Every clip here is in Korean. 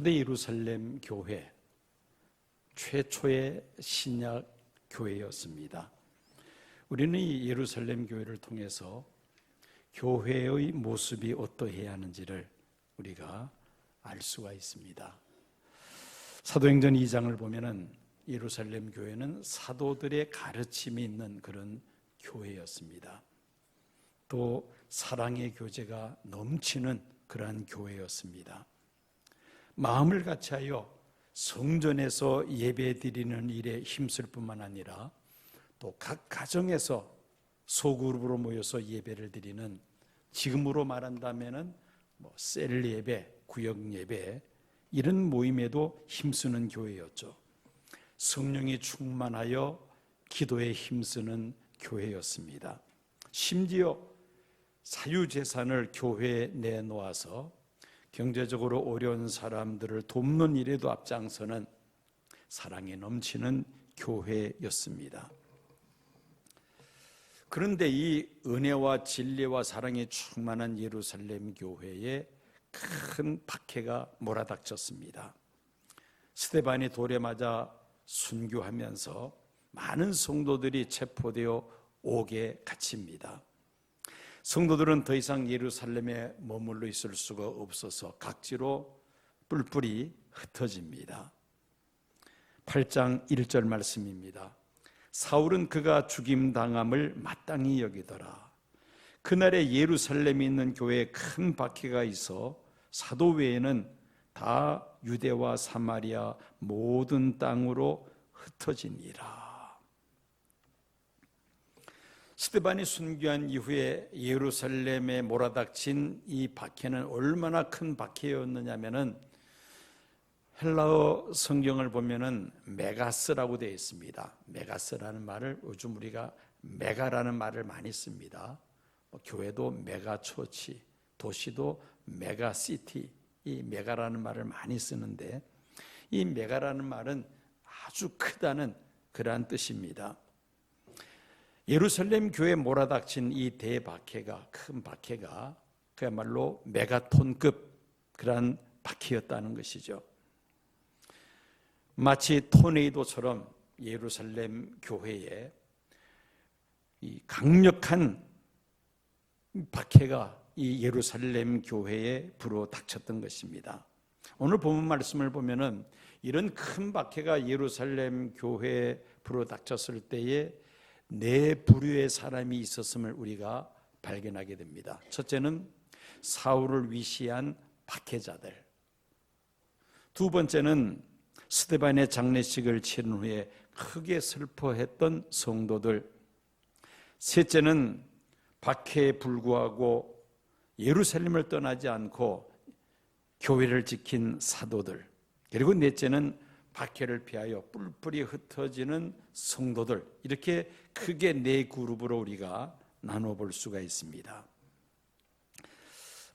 초대 예루살렘 교회, 최초의 신약 교회였습니다. 우리는 이 예루살렘 교회를 통해서 교회의 모습이 어떠해야 하는지를 우리가 알 수가 있습니다. 사도행전 2장을 보면은 예루살렘 교회는 사도들의 가르침이 있는 그런 교회였습니다. 또 사랑의 교제가 넘치는 그러한 교회였습니다. 마음을 같이하여 성전에서 예배드리는 일에 힘쓸 뿐만 아니라 또 각 가정에서 소그룹으로 모여서 예배를 드리는, 지금으로 말한다면은 셀 예배, 구역 예배, 이런 모임에도 힘쓰는 교회였죠. 성령이 충만하여 기도에 힘쓰는 교회였습니다. 심지어 사유재산을 교회에 내놓아서 경제적으로 어려운 사람들을 돕는 일에도 앞장서는 사랑에 넘치는 교회였습니다. 그런데 이 은혜와 진리와 사랑이 충만한 예루살렘 교회에 큰 박해가 몰아닥쳤습니다. 스데반이 돌에 맞아 순교하면서 많은 성도들이 체포되어 옥에 갇힙니다. 성도들은 더 이상 예루살렘에 머물러 있을 수가 없어서 각지로 뿔뿔이 흩어집니다. 8장 1절 말씀입니다. 사울은 그가 죽임당함을 마땅히 여기더라. 그날에 예루살렘에 있는 교회에 큰 박해가 있어 사도 외에는 다 유대와 사마리아 모든 땅으로 흩어지니라. 스데반이 순교한 이후에 예루살렘에 몰아닥친 이 박해는 얼마나 큰 박해였느냐면은 헬라어 성경을 보면은 메가스라고 되어 있습니다. 메가스라는 말을 요즘 우리가 메가라는 말을 많이 씁니다. 교회도 메가처치, 도시도 메가시티, 이 메가라는 말을 많이 쓰는데 이 메가라는 말은 아주 크다는 그러한 뜻입니다. 예루살렘 교회에 몰아닥친 이 대박해가, 큰 박해가 그야말로 메가톤급 그러한 박해였다는 것이죠. 마치 토네이도처럼 예루살렘 교회에 이 강력한 박해가 이 예루살렘 교회에 불어닥쳤던 것입니다. 오늘 본문 말씀을 보면은 이런 큰 박해가 예루살렘 교회에 불어닥쳤을 때에 네 부류의 사람이 있었음을 우리가 발견하게 됩니다. 첫째는 사울을 위시한 박해자들, 두 번째는 스데반의 장례식을 치른 후에 크게 슬퍼했던 성도들, 셋째는 박해에 불구하고 예루살렘을 떠나지 않고 교회를 지킨 사도들, 그리고 넷째는 박해를 피하여 뿔뿔이 흩어지는 성도들, 이렇게 크게 네 그룹으로 우리가 나눠볼 수가 있습니다.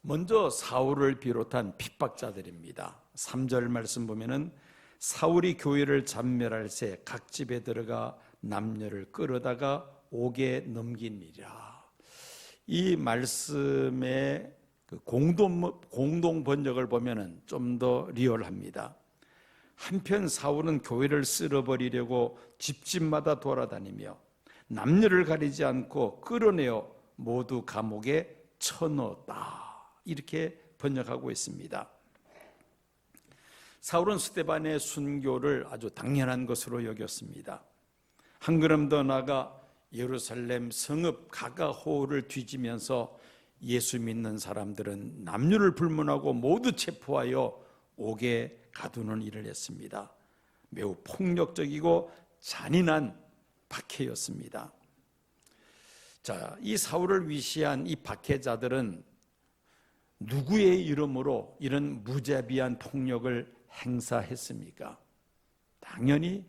먼저 사울을 비롯한 핍박자들입니다. 3절 말씀 보면은 사울이 교회를 잔멸할 새 각 집에 들어가 남녀를 끌어다가 옥에 넘기니라. 이 말씀의 공동 번역을 보면은 좀 더 리얼합니다. 한편 사울은 교회를 쓸어버리려고 집집마다 돌아다니며 남녀를 가리지 않고 끌어내어 모두 감옥에 쳐넣었다. 이렇게 번역하고 있습니다. 사울은 스데반의 순교를 아주 당연한 것으로 여겼습니다. 한 걸음 더 나아가 예루살렘 성읍 가가호를 뒤지면서 예수 믿는 사람들은 남녀를 불문하고 모두 체포하여 옥에 가두는 일을 했습니다. 매우 폭력적이고 잔인한 박해였습니다. 자, 이 사울을 위시한 이 박해자들은 누구의 이름으로 이런 무자비한 폭력을 행사했습니까? 당연히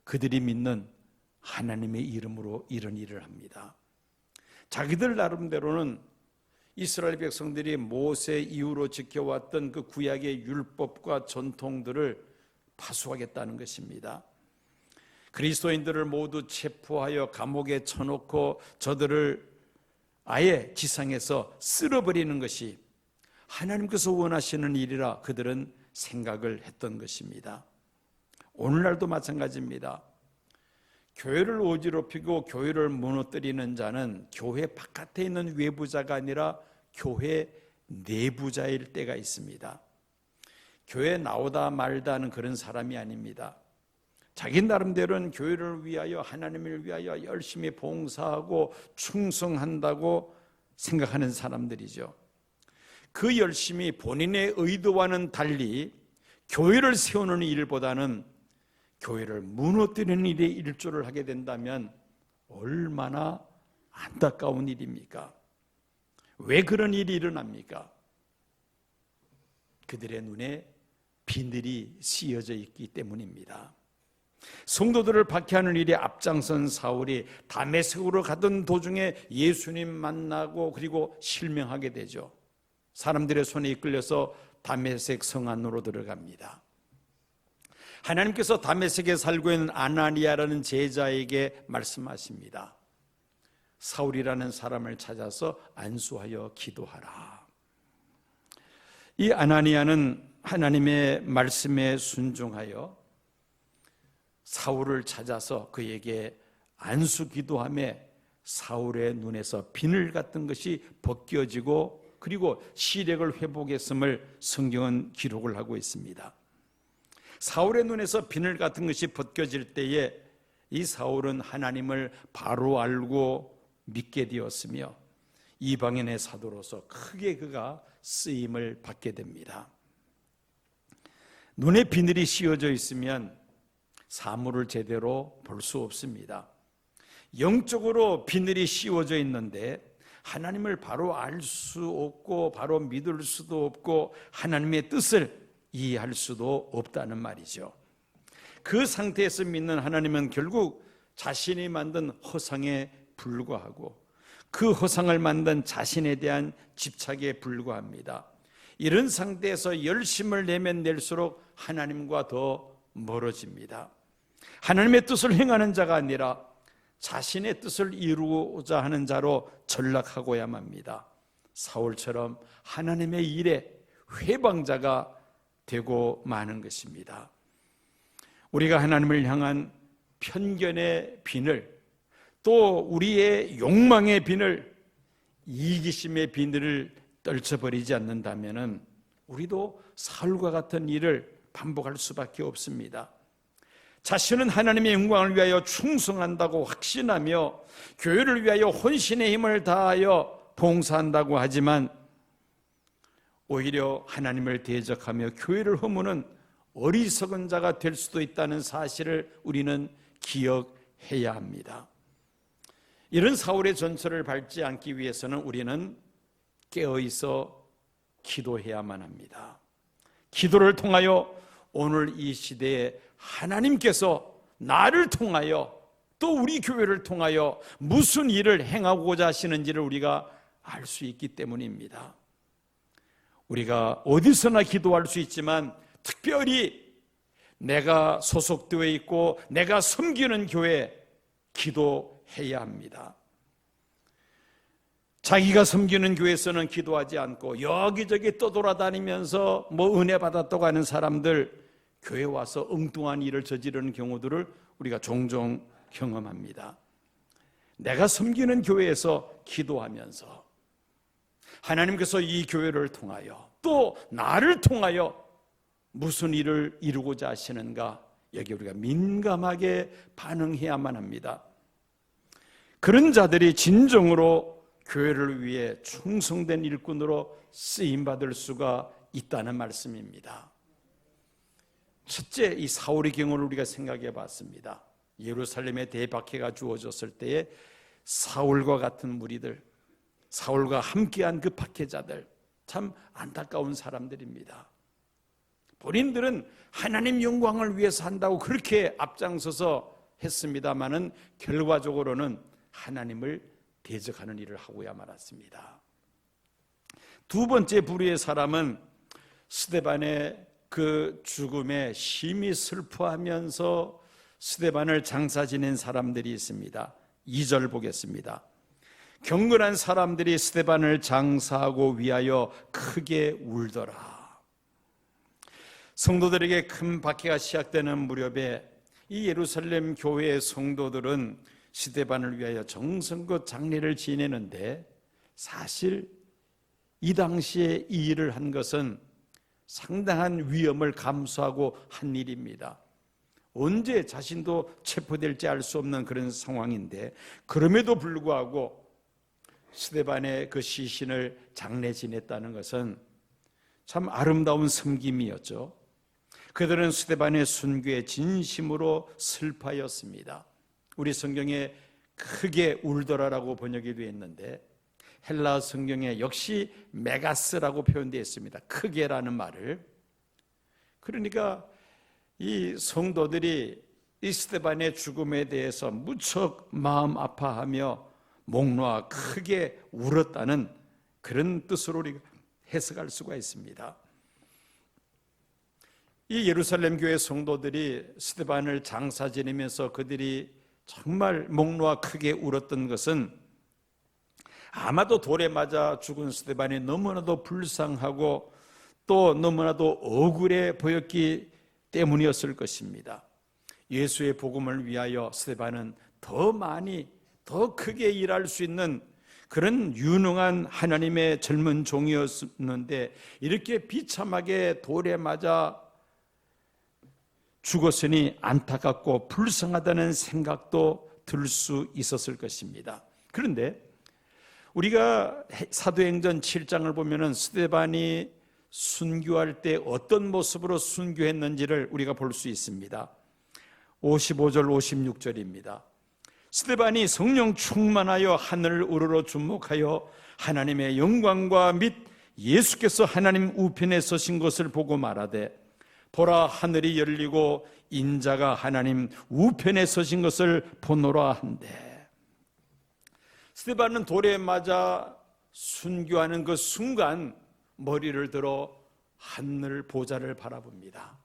그들이 믿는 하나님의 이름으로 이런 일을 합니다. 자기들 나름대로는 이스라엘 백성들이 모세 이후로 지켜왔던 그 구약의 율법과 전통들을 파수하겠다는 것입니다. 그리스도인들을 모두 체포하여 감옥에 쳐놓고 저들을 아예 지상에서 쓸어버리는 것이 하나님께서 원하시는 일이라 그들은 생각을 했던 것입니다. 오늘날도 마찬가지입니다. 교회를 어지럽히고 교회를 무너뜨리는 자는 교회 바깥에 있는 외부자가 아니라 교회 내부자일 때가 있습니다. 교회 나오다 말다 하는 그런 사람이 아닙니다. 자기 나름대로는 교회를 위하여 하나님을 위하여 열심히 봉사하고 충성한다고 생각하는 사람들이죠. 그 열심이 본인의 의도와는 달리 교회를 세우는 일보다는 교회를 무너뜨리는 일에 일조를 하게 된다면 얼마나 안타까운 일입니까? 왜 그런 일이 일어납니까? 그들의 눈에 비늘이 씌어져 있기 때문입니다. 성도들을 박해하는 일에 앞장선 사울이 다메섹으로 가던 도중에 예수님 만나고 그리고 실명하게 되죠. 사람들의 손에 이끌려서 다메섹 성 안으로 들어갑니다. 하나님께서 다메섹에 살고 있는 아나니아라는 제자에게 말씀하십니다. 사울이라는 사람을 찾아서 안수하여 기도하라. 이 아나니아는 하나님의 말씀에 순종하여 사울을 찾아서 그에게 안수 기도함에 사울의 눈에서 비늘 같은 것이 벗겨지고 그리고 시력을 회복했음을 성경은 기록을 하고 있습니다. 사울의 눈에서 비늘 같은 것이 벗겨질 때에 이 사울은 하나님을 바로 알고 믿게 되었으며 이방인의 사도로서 크게 그가 쓰임을 받게 됩니다. 눈에 비늘이 씌어져 있으면 사물을 제대로 볼 수 없습니다. 영적으로 비늘이 씌워져 있는데 하나님을 바로 알 수 없고 바로 믿을 수도 없고 하나님의 뜻을 이해할 수도 없다는 말이죠. 그 상태에서 믿는 하나님은 결국 자신이 만든 허상에 불과하고 그 허상을 만든 자신에 대한 집착에 불과합니다. 이런 상태에서 열심을 내면 낼수록 하나님과 더 멀어집니다. 하나님의 뜻을 행하는 자가 아니라 자신의 뜻을 이루고자 하는 자로 전락하고야만 합니다. 사울처럼 하나님의 일에 회방자가 되고 마는 것입니다. 우리가 하나님을 향한 편견의 비늘, 또 우리의 욕망의 비늘, 이기심의 비늘을 떨쳐버리지 않는다면 우리도 사울과 같은 일을 반복할 수밖에 없습니다. 자신은 하나님의 영광을 위하여 충성한다고 확신하며 교회를 위하여 혼신의 힘을 다하여 봉사한다고 하지만 오히려 하나님을 대적하며 교회를 허무는 어리석은 자가 될 수도 있다는 사실을 우리는 기억해야 합니다. 이런 사울의 전철을 밟지 않기 위해서는 우리는 깨어있어 기도해야만 합니다. 기도를 통하여 오늘 이 시대에 하나님께서 나를 통하여 또 우리 교회를 통하여 무슨 일을 행하고자 하시는지를 우리가 알 수 있기 때문입니다. 우리가 어디서나 기도할 수 있지만 특별히 내가 소속되어 있고 내가 섬기는 교회에 기도해야 합니다. 자기가 섬기는 교회에서는 기도하지 않고 여기저기 떠돌아다니면서 은혜 받았다고 하는 사람들 교회에 와서 엉뚱한 일을 저지르는 경우들을 우리가 종종 경험합니다. 내가 섬기는 교회에서 기도하면서 하나님께서 이 교회를 통하여 또 나를 통하여 무슨 일을 이루고자 하시는가, 여기 우리가 민감하게 반응해야만 합니다. 그런 자들이 진정으로 교회를 위해 충성된 일꾼으로 쓰임받을 수가 있다는 말씀입니다. 첫째, 이 사울의 경우를 우리가 생각해 봤습니다. 예루살렘에 대박해가 주어졌을 때에 사울과 같은 무리들, 사울과 함께한 그 박해자들, 참 안타까운 사람들입니다. 본인들은 하나님 영광을 위해서 한다고 그렇게 앞장서서 했습니다마는 결과적으로는 하나님을 대적하는 일을 하고야 말았습니다. 두 번째 부류의 사람은 스데반의 그 죽음에 심히 슬퍼하면서 스데반을 장사 지낸 사람들이 있습니다. 2절 보겠습니다. 경건한 사람들이 스데반을 장사하고 위하여 크게 울더라. 성도들에게 큰 박해가 시작되는 무렵에 이 예루살렘 교회의 성도들은 스데반을 위하여 정성껏 장례를 지내는데, 사실 이 당시에 이 일을 한 것은 상당한 위험을 감수하고 한 일입니다. 언제 자신도 체포될지 알 수 없는 그런 상황인데, 그럼에도 불구하고 스데반의 그 시신을 장례 지냈다는 것은 참 아름다운 섬김이었죠. 그들은 스데반의 순교에 진심으로 슬퍼하였습니다. 우리 성경에 크게 울더라라고 번역이 되어 있는데, 헬라 성경에 역시 메가스라고 표현되어 있습니다. 크게라는 말을. 그러니까 이 성도들이 이 스데반의 죽음에 대해서 무척 마음 아파하며 목 놓아 크게 울었다는 그런 뜻으로 우리가 해석할 수가 있습니다. 이 예루살렘 교회 성도들이 스데반을 장사 지내면서 그들이 정말 목 놓아 크게 울었던 것은 아마도 돌에 맞아 죽은 스데반이 너무나도 불쌍하고 또 너무나도 억울해 보였기 때문이었을 것입니다. 예수의 복음을 위하여 스데반은 더 많이 더 크게 일할 수 있는 그런 유능한 하나님의 젊은 종이었는데, 이렇게 비참하게 돌에 맞아 죽었으니 안타깝고 불쌍하다는 생각도 들 수 있었을 것입니다. 그런데 우리가 사도행전 7장을 보면은 스데반이 순교할 때 어떤 모습으로 순교했는지를 우리가 볼 수 있습니다. 55절 56절입니다. 스데반이 성령 충만하여 하늘을 우러러 주목하여 하나님의 영광과 및 예수께서 하나님 우편에 서신 것을 보고 말하되, 보라, 하늘이 열리고 인자가 하나님 우편에 서신 것을 보노라 한대. 스데반은 돌에 맞아 순교하는 그 순간 머리를 들어 하늘 보좌를 바라봅니다.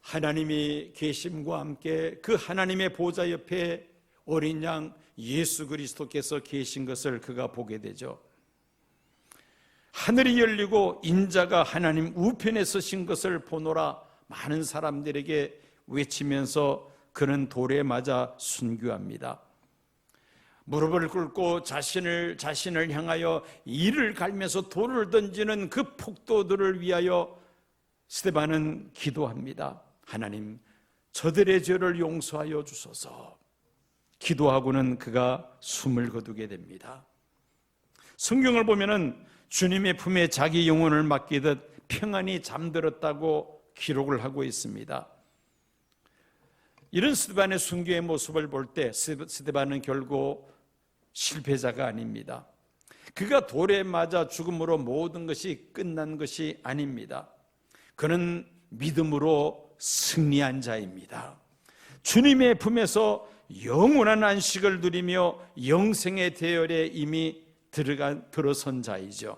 하나님이 계심과 함께 그 하나님의 보좌 옆에 어린 양 예수 그리스도께서 계신 것을 그가 보게 되죠. 하늘이 열리고 인자가 하나님 우편에 서신 것을 보노라 많은 사람들에게 외치면서 그는 돌에 맞아 순교합니다. 무릎을 꿇고 자신을 향하여 이를 갈면서 돌을 던지는 그 폭도들을 위하여 스데반은 기도합니다. 하나님, 저들의 죄를 용서하여 주소서. 기도하고는 그가 숨을 거두게 됩니다. 성경을 보면은 주님의 품에 자기 영혼을 맡기듯 평안히 잠들었다고 기록을 하고 있습니다. 이런 스데반의 순교의 모습을 볼 때 스데반은 결국 실패자가 아닙니다. 그가 돌에 맞아 죽음으로 모든 것이 끝난 것이 아닙니다. 그는 믿음으로 승리한 자입니다. 주님의 품에서 영원한 안식을 누리며 영생의 대열에 이미 들어선 자이죠.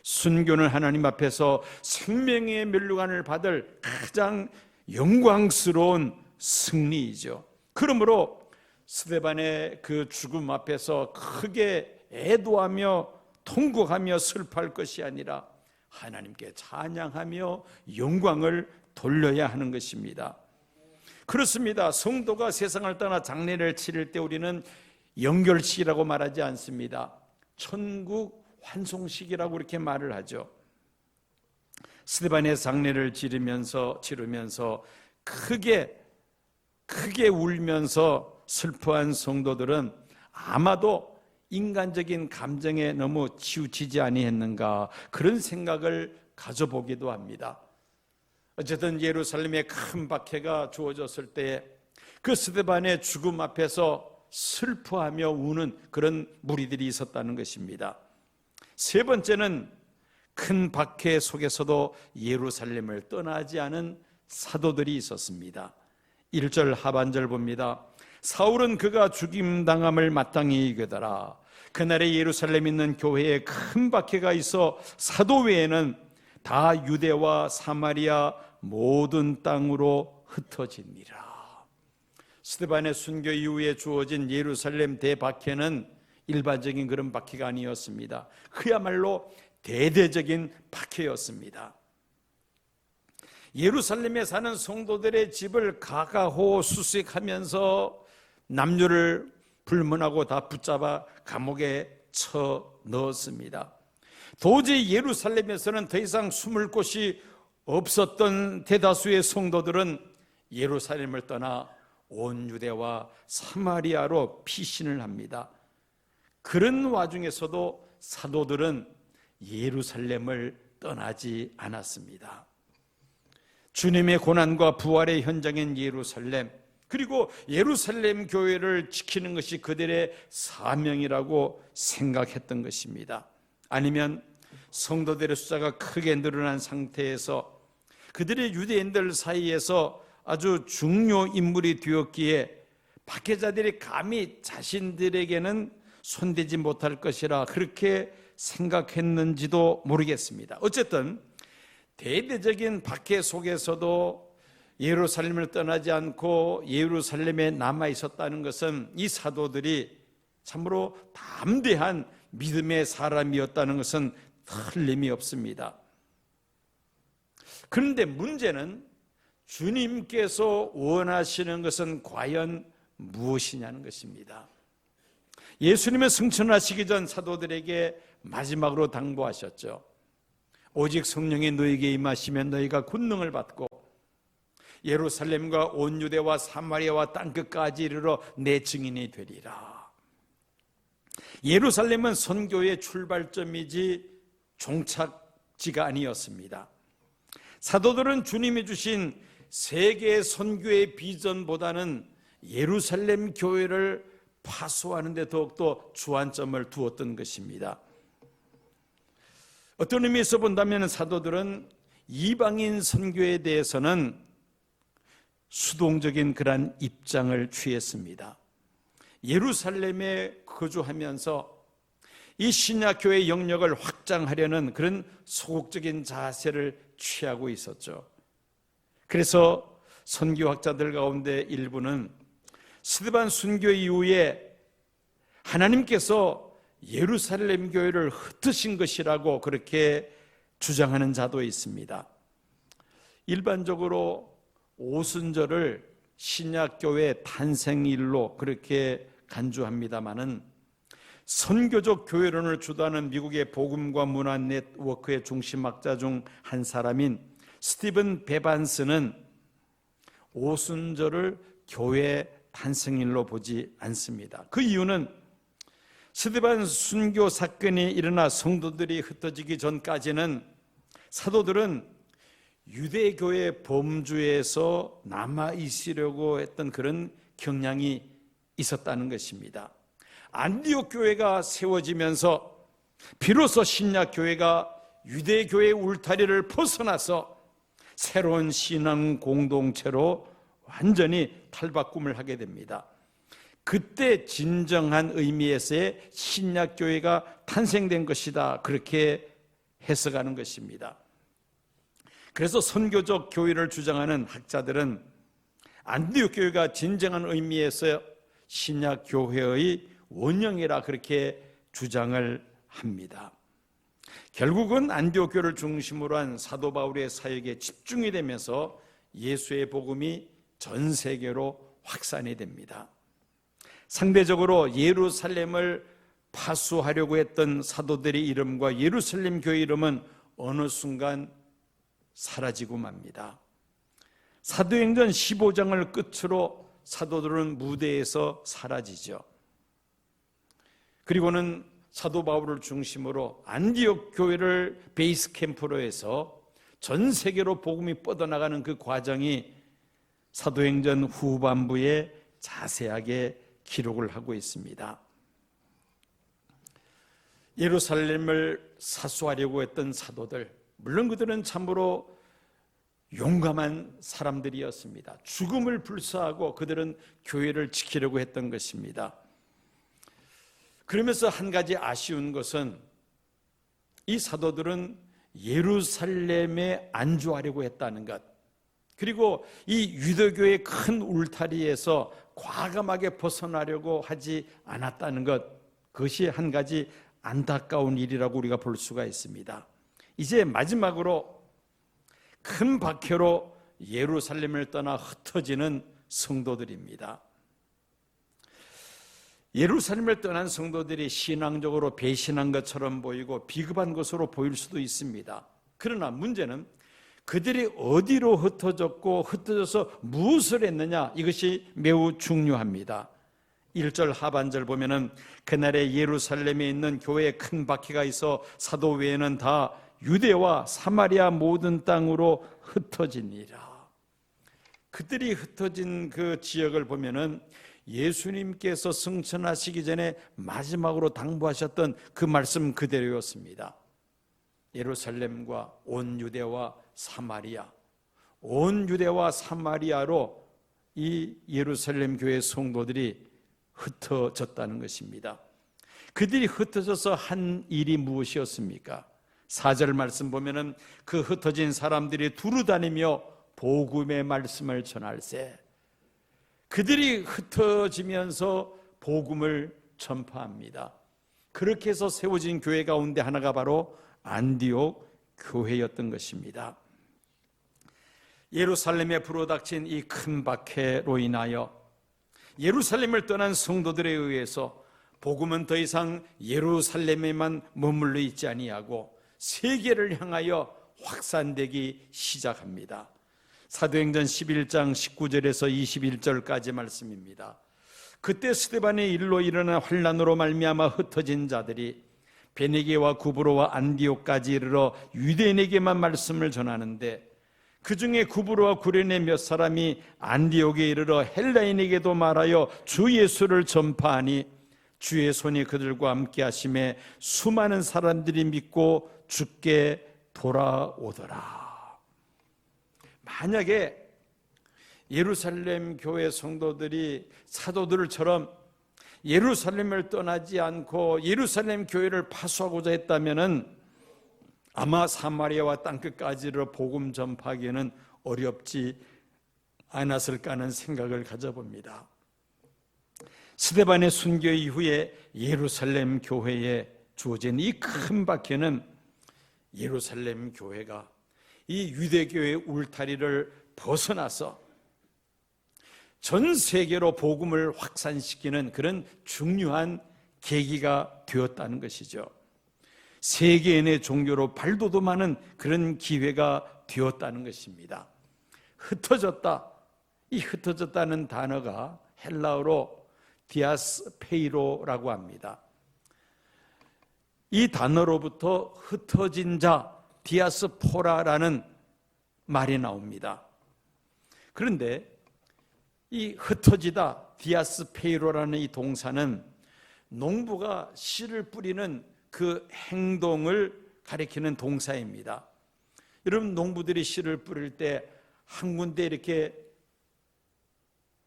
순교는 하나님 앞에서 생명의 멸류관을 받을 가장 영광스러운 승리이죠. 그러므로 스데반의 그 죽음 앞에서 크게 애도하며 통곡하며 슬퍼할 것이 아니라 하나님께 찬양하며 영광을 돌려야 하는 것입니다. 그렇습니다. 성도가 세상을 떠나 장례를 치를 때 우리는 영결식이라고 말하지 않습니다. 천국 환송식이라고 이렇게 말을 하죠. 스데반의 장례를 치르면서 크게 울면서 슬퍼한 성도들은 아마도 인간적인 감정에 너무 치우치지 아니했는가, 그런 생각을 가져보기도 합니다. 어쨌든 예루살렘에 큰 박해가 주어졌을 때 그 스데반의 죽음 앞에서 슬퍼하며 우는 그런 무리들이 있었다는 것입니다. 세 번째는 큰 박해 속에서도 예루살렘을 떠나지 않은 사도들이 있었습니다. 1절 하반절 봅니다. 사울은 그가 죽임당함을 마땅히 여기더라. 그날에 예루살렘에 있는 교회에 큰 박해가 있어 사도 외에는 다 유대와 사마리아 모든 땅으로 흩어지니라. 스데반의 순교 이후에 주어진 예루살렘 대박해는 일반적인 그런 박해가 아니었습니다. 그야말로 대대적인 박해였습니다. 예루살렘에 사는 성도들의 집을 가가호 수색하면서 남녀를 불문하고 다 붙잡아 감옥에 쳐 넣었습니다. 도저히 예루살렘에서는 더 이상 숨을 곳이 없었던 대다수의 성도들은 예루살렘을 떠나 온 유대와 사마리아로 피신을 합니다. 그런 와중에서도 사도들은 예루살렘을 떠나지 않았습니다. 주님의 고난과 부활의 현장인 예루살렘, 그리고 예루살렘 교회를 지키는 것이 그들의 사명이라고 생각했던 것입니다. 아니면 성도들의 숫자가 크게 늘어난 상태에서 그들의 유대인들 사이에서 아주 중요 인물이 되었기에 박해자들이 감히 자신들에게는 손대지 못할 것이라 그렇게 생각했는지도 모르겠습니다. 어쨌든 대대적인 박해 속에서도 예루살렘을 떠나지 않고 예루살렘에 남아 있었다는 것은 이 사도들이 참으로 담대한 믿음의 사람이었다는 것은 틀림이 없습니다. 그런데 문제는 주님께서 원하시는 것은 과연 무엇이냐는 것입니다. 예수님의 승천하시기 전 사도들에게 마지막으로 당부하셨죠. 오직 성령이 너희에게 임하시면 너희가 권능을 받고 예루살렘과 온 유대와 사마리아와 땅끝까지 이르러 내 증인이 되리라. 예루살렘은 선교의 출발점이지 종착지가 아니었습니다. 사도들은 주님이 주신 세계 선교의 비전보다는 예루살렘 교회를 파수하는 데 더욱더 주안점을 두었던 것입니다. 어떤 의미에서 본다면 사도들은 이방인 선교에 대해서는 수동적인 그런 입장을 취했습니다. 예루살렘에 거주하면서 이 신약교회의 영역을 확장하려는 그런 소극적인 자세를 취하고 있었죠. 그래서 선교학자들 가운데 일부는 스데반 순교 이후에 하나님께서 예루살렘 교회를 흩으신 것이라고 그렇게 주장하는 자도 있습니다. 일반적으로 오순절을 신약교회 탄생일로 그렇게 간주합니다마는 선교적 교회론을 주도하는 미국의 복음과 문화 네트워크의 중심학자 중 한 사람인 스티븐 베반스는 오순절을 교회 탄생일로 보지 않습니다. 그 이유는 스데반 순교 사건이 일어나 성도들이 흩어지기 전까지는 사도들은 유대교의 범주에서 남아 있으려고 했던 그런 경향이 있었다는 것입니다. 안디옥 교회가 세워지면서 비로소 신약 교회가 유대교의 울타리를 벗어나서 새로운 신앙 공동체로 완전히 탈바꿈을 하게 됩니다. 그때 진정한 의미에서의 신약 교회가 탄생된 것이다, 그렇게 해석하는 것입니다. 그래서 선교적 교회를 주장하는 학자들은 안디옥 교회가 진정한 의미에서 신약 교회의 원형이라 그렇게 주장을 합니다. 결국은 안디옥 교회를 중심으로 한 사도 바울의 사역에 집중이 되면서 예수의 복음이 전 세계로 확산이 됩니다. 상대적으로 예루살렘을 파수하려고 했던 사도들의 이름과 예루살렘 교회 이름은 어느 순간 사라지고 맙니다. 사도행전 15장을 끝으로 사도들은 무대에서 사라지죠. 그리고는 사도 바울을 중심으로 안디옥 교회를 베이스 캠프로 해서 전 세계로 복음이 뻗어나가는 그 과정이 사도행전 후반부에 자세하게 기록을 하고 있습니다. 예루살렘을 사수하려고 했던 사도들, 물론 그들은 참으로 용감한 사람들이었습니다. 죽음을 불사하고 그들은 교회를 지키려고 했던 것입니다. 그러면서 한 가지 아쉬운 것은 이 사도들은 예루살렘에 안주하려고 했다는 것, 그리고 이 유대교의 큰 울타리에서 과감하게 벗어나려고 하지 않았다는 것, 그것이 한 가지 안타까운 일이라고 우리가 볼 수가 있습니다. 이제 마지막으로 큰 박해로 예루살렘을 떠나 흩어지는 성도들입니다. 예루살렘을 떠난 성도들이 신앙적으로 배신한 것처럼 보이고 비겁한 것으로 보일 수도 있습니다. 그러나 문제는 그들이 어디로 흩어졌고 흩어져서 무엇을 했느냐, 이것이 매우 중요합니다. 1절 하반절 보면은 그날에 예루살렘에 있는 교회에 큰 박해가 있어 사도 외에는 다 유대와 사마리아 모든 땅으로 흩어지니라. 그들이 흩어진 그 지역을 보면은 예수님께서 승천하시기 전에 마지막으로 당부하셨던 그 말씀 그대로였습니다. 예루살렘과 온 유대와 사마리아, 온 유대와 사마리아로 이 예루살렘 교회 성도들이 흩어졌다는 것입니다. 그들이 흩어져서 한 일이 무엇이었습니까? 4절 말씀 보면은 그 흩어진 사람들이 두루 다니며 복음의 말씀을 전할세. 그들이 흩어지면서 복음을 전파합니다. 그렇게 해서 세워진 교회 가운데 하나가 바로 안디옥 교회였던 것입니다. 예루살렘에 불어닥친 이 큰 박해로 인하여 예루살렘을 떠난 성도들에 의해서 복음은 더 이상 예루살렘에만 머물러 있지 아니하고 세계를 향하여 확산되기 시작합니다. 사도행전 11장 19절에서 21절까지 말씀입니다. 그때 스데반의 일로 일어난 환난으로 말미암아 흩어진 자들이 베네게와 구브로와 안디옥까지 이르러 유대인에게만 말씀을 전하는데 그 중에 구브로와 구레네 몇 사람이 안디옥에 이르러 헬라인에게도 말하여 주 예수를 전파하니 주의 손이 그들과 함께 하심에 수많은 사람들이 믿고 주께 돌아오더라. 만약에 예루살렘 교회 성도들이 사도들처럼 예루살렘을 떠나지 않고 예루살렘 교회를 파수하고자 했다면은 아마 사마리아와 땅끝까지를 복음 전파하기에는 어렵지 않았을까 하는 생각을 가져봅니다. 스데반의 순교 이후에 예루살렘 교회에 주어진 이 큰 박해는 예루살렘 교회가 이 유대교의 울타리를 벗어나서 전 세계로 복음을 확산시키는 그런 중요한 계기가 되었다는 것이죠. 세계인의 종교로 발돋움하는 그런 기회가 되었다는 것입니다. 흩어졌다. 이 흩어졌다는 단어가 헬라어로 디아스페이로라고 합니다. 이 단어로부터 흩어진 자, 디아스포라라는 말이 나옵니다. 그런데 이 흩어지다, 디아스페이로라는 이 동사는 농부가 씨를 뿌리는 그 행동을 가리키는 동사입니다. 여러분, 농부들이 씨를 뿌릴 때 한 군데 이렇게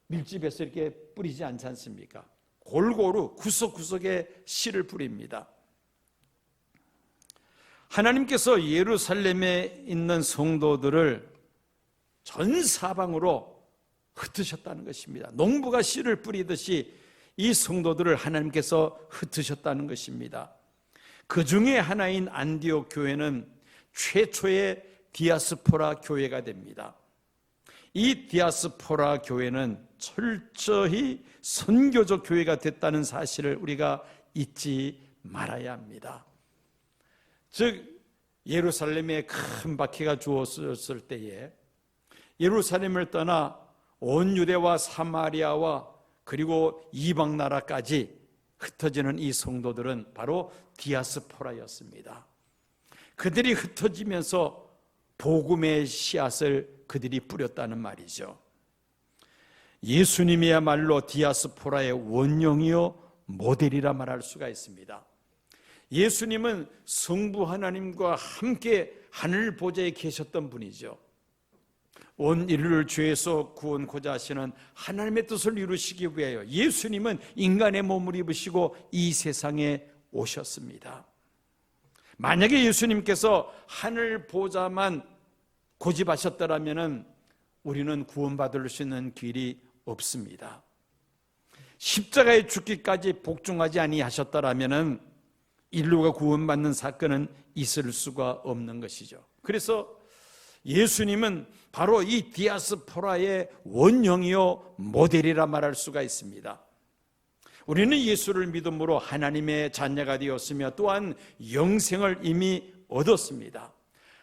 밀집해서 이렇게 뿌리지 않지 않습니까? 골고루 구석구석에 씨를 뿌립니다. 하나님께서 예루살렘에 있는 성도들을 전 사방으로 흩으셨다는 것입니다. 농부가 씨를 뿌리듯이 이 성도들을 하나님께서 흩으셨다는 것입니다. 그 중에 하나인 안디옥 교회는 최초의 디아스포라 교회가 됩니다. 이 디아스포라 교회는 철저히 선교적 교회가 됐다는 사실을 우리가 잊지 말아야 합니다. 즉 예루살렘에 큰 박해가 주어졌을 때에 예루살렘을 떠나 온 유대와 사마리아와 그리고 이방 나라까지 흩어지는 이 성도들은 바로 디아스포라였습니다. 그들이 흩어지면서 복음의 씨앗을 그들이 뿌렸다는 말이죠. 예수님이야말로 디아스포라의 원형이요 모델이라 말할 수가 있습니다. 예수님은 성부 하나님과 함께 하늘 보좌에 계셨던 분이죠. 온 인류를 죄에서 구원코자 하시는 하나님의 뜻을 이루시기 위하여 예수님은 인간의 몸을 입으시고 이 세상에 오셨습니다. 만약에 예수님께서 하늘 보좌만 고집하셨더라면 우리는 구원받을 수 있는 길이 없습니다. 십자가에 죽기까지 복종하지 아니하셨더라면 인류가 구원받는 사건은 있을 수가 없는 것이죠. 그래서 예수님은 바로 이 디아스포라의 원형이요 모델이라 말할 수가 있습니다. 우리는 예수를 믿음으로 하나님의 자녀가 되었으며 또한 영생을 이미 얻었습니다.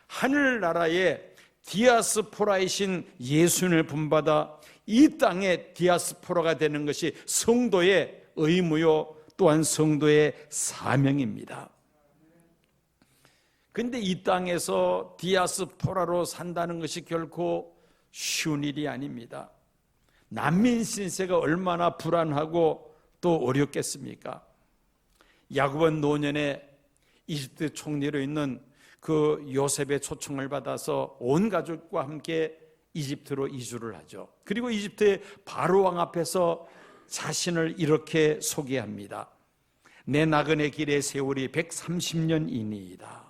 하늘나라의 디아스포라이신 예수님을 본받아 이 땅의 디아스포라가 되는 것이 성도의 의무요 또한 성도의 사명입니다. 그런데 이 땅에서 디아스포라로 산다는 것이 결코 쉬운 일이 아닙니다. 난민 신세가 얼마나 불안하고 또 어렵겠습니까? 야곱은 노년에 이집트 총리로 있는 그 요셉의 초청을 받아서 온 가족과 함께 이집트로 이주를 하죠. 그리고 이집트의 바로 왕 앞에서 자신을 이렇게 소개합니다. 내 나그네 길의 세월이 130년이니이다.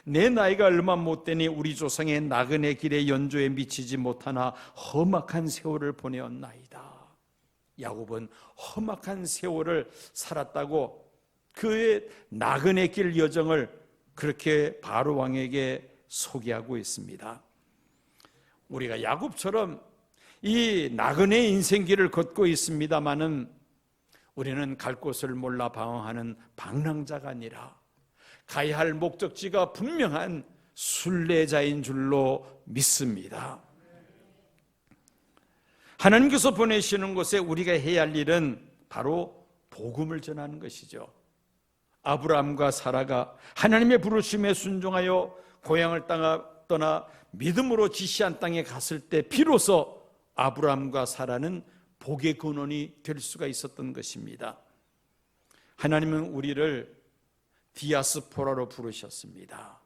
내 나이가 얼마 못 되니 우리 조상의 나그네 길의 연조에 미치지 못하나 험악한 세월을 보내었나이다. 야곱은 험악한 세월을 살았다고 그의 나그네 길 여정을 그렇게 바로 왕에게 소개하고 있습니다. 우리가 야곱처럼 이 나그네 인생길을 걷고 있습니다마는 우리는 갈 곳을 몰라 방황하는 방랑자가 아니라 가야 할 목적지가 분명한 순례자인 줄로 믿습니다. 하나님께서 보내시는 곳에 우리가 해야 할 일은 바로 복음을 전하는 것이죠. 아브라함과 사라가 하나님의 부르심에 순종하여 고향을 떠나 믿음으로 지시한 땅에 갔을 때 비로소 아브라함과 사라는 복의 근원이 될 수가 있었던 것입니다. 하나님은 우리를 디아스포라로 부르셨습니다.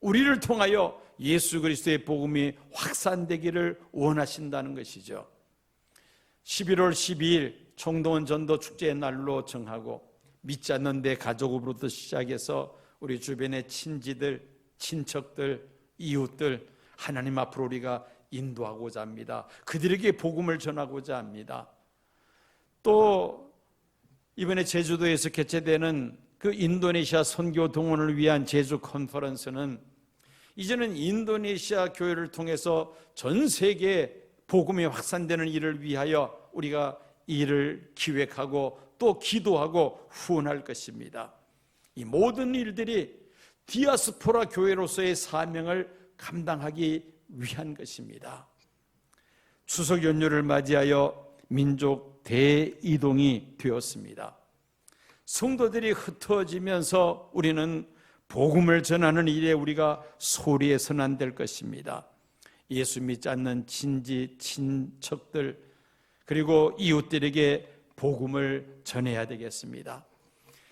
우리를 통하여 예수 그리스도의 복음이 확산되기를 원하신다는 것이죠. 11월 12일 총동원 전도 축제의 날로 정하고 믿지 않는 내 가족으로부터 시작해서 우리 주변의 친지들, 친척들, 이웃들 하나님 앞으로 우리가 인도하고자 합니다. 그들에게 복음을 전하고자 합니다. 또 이번에 제주도에서 개최되는 그 인도네시아 선교 동원을 위한 제주 컨퍼런스는 이제는 인도네시아 교회를 통해서 전 세계에 복음이 확산되는 일을 위하여 우리가 일을 기획하고 또 기도하고 후원할 것입니다. 이 모든 일들이 디아스포라 교회로서의 사명을 감당하기 위한 것입니다. 추석 연휴를 맞이하여 민족 대이동이 되었습니다. 성도들이 흩어지면서 우리는 복음을 전하는 일에 우리가 소리해서는 안 될 것입니다. 예수 믿지 않는 친지, 친척들 그리고 이웃들에게 복음을 전해야 되겠습니다.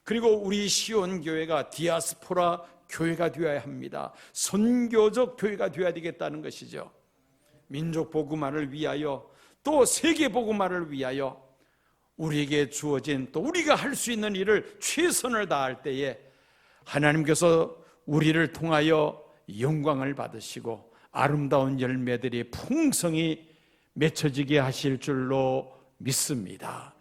그리고 우리 시온교회가 디아스포라 교회가 되어야 합니다. 선교적 교회가 되어야 되겠다는 것이죠. 민족 복음화를 위하여 또 세계 복음화를 위하여 우리에게 주어진 또 우리가 할 수 있는 일을 최선을 다할 때에 하나님께서 우리를 통하여 영광을 받으시고 아름다운 열매들이 풍성히 맺혀지게 하실 줄로 믿습니다.